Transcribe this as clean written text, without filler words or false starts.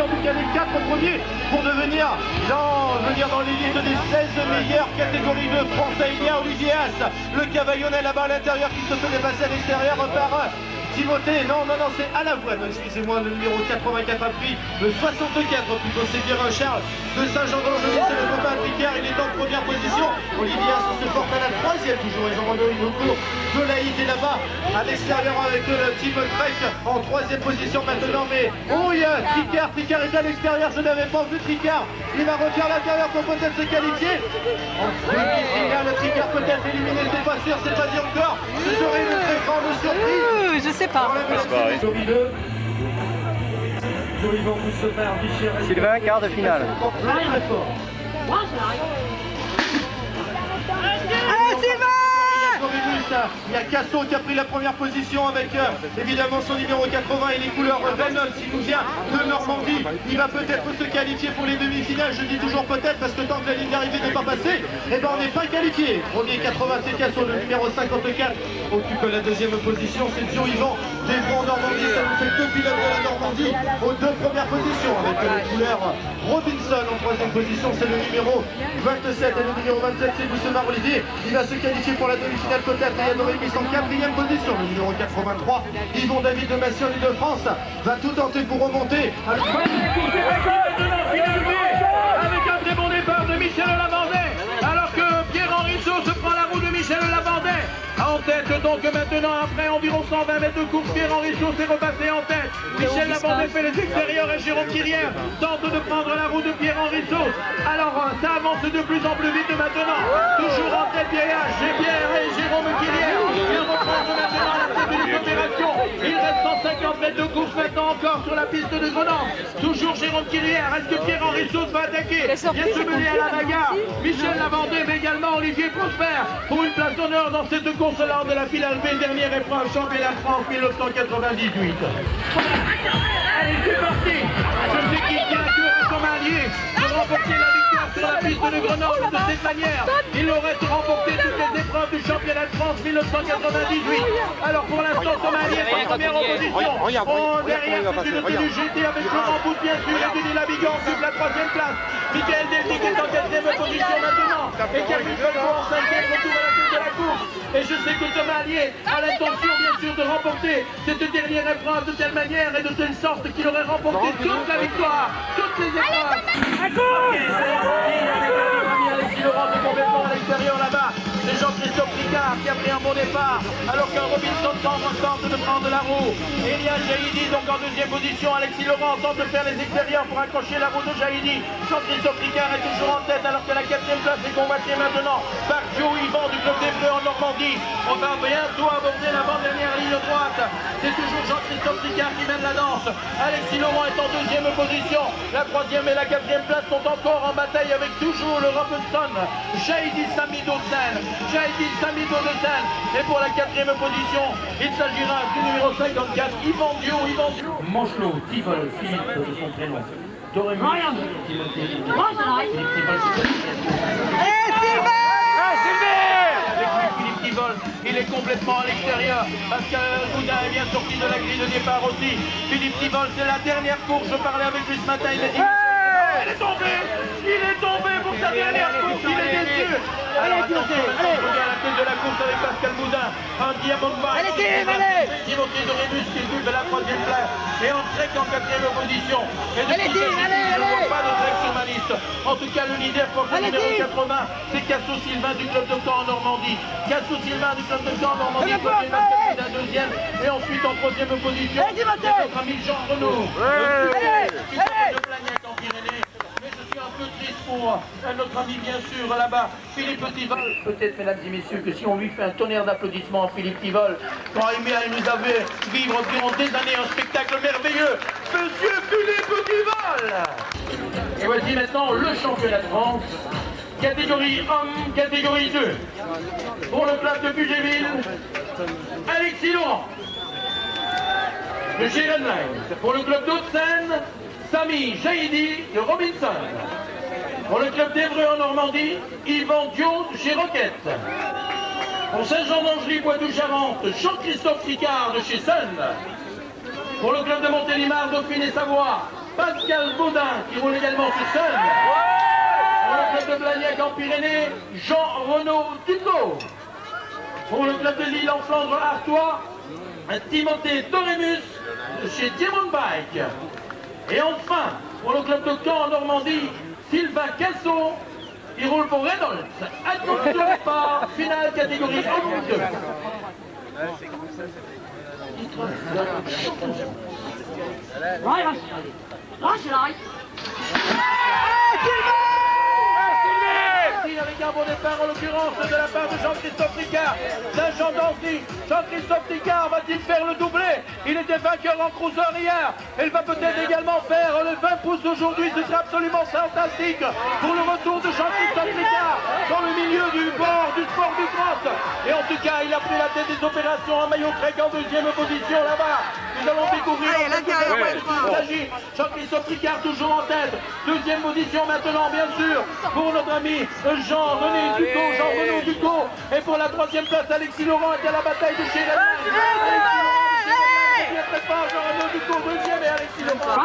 en tout cas les 4 premiers pour devenir dans l'élite des 16 meilleures catégories de français. Il y a Olivier As, le Cavaillonnet là-bas à l'intérieur qui se fait dépasser à l'extérieur par Timothée, non, c'est à la voie, excusez-moi, le numéro 84 a pris le 64 plutôt, c'est Guérin Charles de Saint-Jean-d'Angely, c'est le copain Picard, il est en première position. Olivier As se porte à la 3e, toujours, ils ont rendu le cours de Laïc est là-bas à l'extérieur avec le team Trek en 3e position maintenant, mais oh, il y a Tricard est à l'extérieur, je n'avais pas vu Tricard, il va refaire l'intérieur pour peut-être se qualifier. En demi-finale, Tricard peut-être éliminé, c'est pas sûr, c'est pas dit encore, ce serait une très grande surprise. Je sais pas. Sylvain, quart de finale. Allez Sylvain! Il y a Casso qui a pris la première position avec évidemment son numéro 80 et les couleurs Reynolds. Il nous vient de Normandie. Il va peut-être se qualifier pour les demi-finales. Je dis toujours peut-être parce que tant que la ligne d'arrivée n'est pas passée, eh ben on n'est pas qualifié. Premier 80, c'est Casso. Le numéro 54 occupe la 2e position. C'est Dio Yvan des Grands Normandie. Ça nous fait 2 pilotes de la Normandie aux 2 premières positions avec les couleurs Robinson en 3e position. C'est le numéro 27 et le numéro 27 c'est Boussemar Olivier. Il va se qualifier pour la demi-finale peut-être. Il y a Dorémis en 4e position, le numéro 83. Yvon David de Massy en Ile-de-France va tout tenter pour remonter. Avec un très bon départ de Michel Lavandais, alors que Pierre-Henri Saut se prend la roue de Michel Lavandais. En tête donc maintenant après environ 120 mètres de course, Pierre-Henri Saut s'est repassé en tête. Michel Lavandais fait les extérieurs et Jérôme Quirière tente de prendre la roue de Pierre-Henri Saut. Alors ça avance de plus en plus vite maintenant. Toujours en tête Pierre et Jérôme Quirière. Il reprend maintenant la tête de l'opération. Il reste 150 mètres de course maintenant encore sur la piste de Grenoble. Toujours Jérôme Quirière. Est-ce que Pierre-Henri Saut va attaquer? Vient se mêler à la bagarre. Michel Lavandais mais également Olivier Prosper pour une place d'honneur dans cette course lors de la finale B, dernière épreuve championnat de France 1998. Allez, c'est parti. Je sais qu'il tient à cœur à son allié de remporter la victoire sur la piste de Grenoble de cette manière. Il aurait remporté toutes les épreuves du championnat de France 1998. Alors pour l'instant, son allié est en première position. Derrière, c'est une tenue GT avec Laurent Bout, bien sûr, et Denis Labigan occupe la 3e place. Michael Deldic est en 4e position maintenant. Et Camille Pelleau en 5e retour à la tête de la course. Et je sais que Thomas Allier a l'intention bien sûr de remporter cette dernière épreuve de telle manière et de telle sorte qu'il aurait remporté toute la victoire, toutes les épreuves. Alexis Laurent est complètement à l'extérieur là-bas. C'est Jean-Christophe Ricard qui a pris un bon départ alors qu'un Robinson tente de prendre la roue. Elia Jaïdi donc en 2e position. Alexis Laurent tente de faire les extérieurs pour accrocher la roue de Jaïdi. Jean-Christophe Ricard est toujours en tête alors que la 4e place est combattue maintenant par Joe Yvan du club des Bleus en Normandie. On va bientôt aborder l'avant-dernière ligne droite. C'est toujours Jean-Christophe Ricard qui mène la danse. Alexis Laurent est en 2e position. La 3e et la 4e place sont encore en bataille avec toujours le Robinson. Jaïdi Samido de Seine. Et pour la 4e position, il s'agira du numéro 54, Yvan Dio. Manchelot, Tivol, Philippe de son prénom. Dorémus, Timothée, Philippe Tivol, il est complètement à l'extérieur. Pascal Goudin est bien sorti de la grille de départ aussi. Philippe Tivol, c'est la dernière course. Je parlais avec lui ce matin, il a dit... Il est tombé pour sa dernière course, il est déçu. Alors attention, on revient à la tête de la course avec Pascal Boudin, un Diamondback, Timothée Dorémus qui occupe la 3e place et en Trek en 4e position. Et depuis je ne vois pas de Trek sur ma liste. En tout cas, le leader pour le numéro 80, c'est Casso Sylvain du club de Caen en Normandie. Casso Sylvain du club de Caen en Normandie, côté Pascal Boudin 2e et ensuite en 3e position, c'est notre ami Jean Renaud. De Blagnac en Pyrénées. Mais je suis un peu triste pour notre ami bien sûr là-bas, Philippe Tivol. Peut-être mesdames et messieurs que si on lui fait un tonnerre d'applaudissements à Philippe Tivol, quand il nous avait vivre durant des années un spectacle merveilleux, Monsieur Philippe Tivol. Et voici maintenant le championnat de France, catégorie homme, catégorie 2. Pour le club de Bugéville, Alexis Laurent. De chez Redline. Pour le club d'Hauts-de-Seine, Samy Jaïdi de Robinson. Pour le club d'Evreux en Normandie, Yvan Dio de chez Roquette. Pour Saint-Jean-d'Angely, Poitou-Charentes, Jean-Christophe Ricard de chez Sun. Pour le club de Montélimar, Dauphine et Savoie, Pascal Baudin qui roule également tout seul. Pour le club de Blagnac en Pyrénées, Jean-Renaud Ducot. Pour le club de Lille en Flandre Artois, Timothée Dorémus de chez Diamond Bike. Et enfin, pour le club de Caen en Normandie, Sylvain Casson, qui roule pour Reynolds. Attention départ, finale catégorie 1-2. Avec un bon départ en l'occurrence de la part de Jean-Christophe Ricard, d'Agent Dancy. Jean-Christophe Ricard va-t-il faire le doublé? Il était vainqueur en cruiser hier. Il va peut-être également faire le 20 pouces d'aujourd'hui. Ce sera absolument fantastique pour le retour de Jean-Christophe Ricard dans le milieu du bord du sport du cross. Et en tout cas, il a pris la tête des opérations en maillot grec en deuxième position là-bas. Nous allons découvrir Jean-Christophe Ricard toujours en tête. Deuxième position maintenant, bien sûr, pour notre ami Jean-René Ducot, Jean-Renaud Ducot. Et pour la troisième place, Alexis Laurent est à la bataille de chez Alexis Laurent, Jean-Renaud Ducot, deuxième et Alexis Laurent.